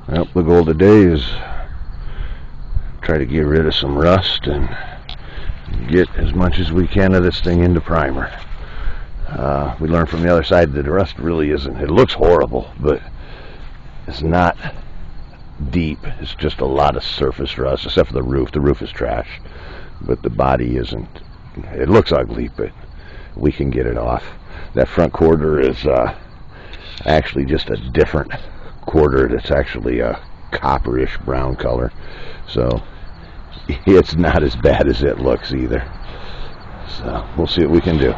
Well, the goal today is try to get rid of some rust and get as much as we can of this thing into primer. We learned from the other side that the rust really isn't, it looks horrible, but it's not deep. It's just a lot of surface rust, except for the roof. The roof is trash, but the body isn't. It looks ugly, but we can get it off. That front quarter is actually just a different quarter. That's actually a copperish brown color, so it's not as bad as it looks either. So we'll see what we can do.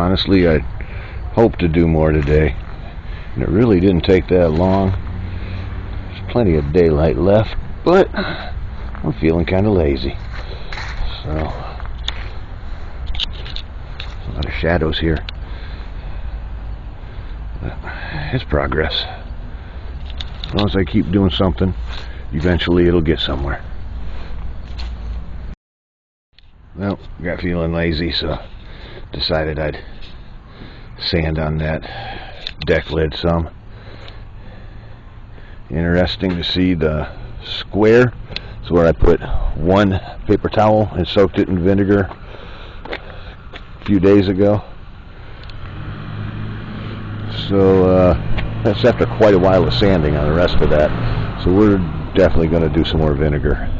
honestly, I hope to do more today, and it really didn't take that long. There's plenty of daylight left, but I'm feeling kind of lazy. So, a lot of shadows here. But it's progress. As long as I keep doing something, eventually it'll get somewhere. Well, got feeling lazy, so decided I'd sand on that deck lid some. Interesting to see the square. It's where I put one paper towel and soaked it in vinegar a few days ago. So that's after quite a while of sanding on the rest of that. So we're definitely going to do some more vinegar.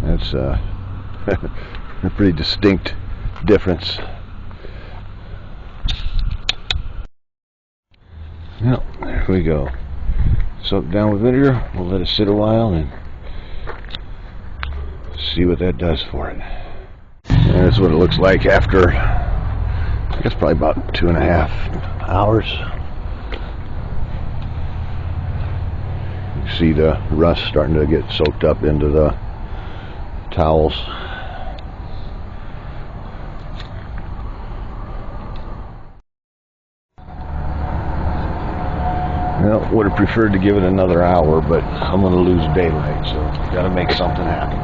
That's a pretty distinct difference. Well, there we go. Soak down with vinegar. We'll let it sit a while and see what that does for it. And that's what it looks like after, I guess, probably about 2.5 hours. You can see the rust starting to get soaked up into the towels. Well, would have preferred to give it another hour, but I'm going to lose daylight, so got to make something happen.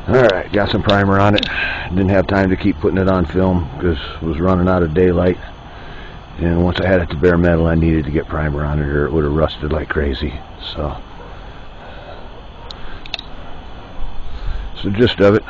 Alright, got some primer on it. Didn't have time to keep putting it on film because it was running out of daylight. And once I had it to bare metal, I needed to get primer on it or it would have rusted like crazy. So the gist of it,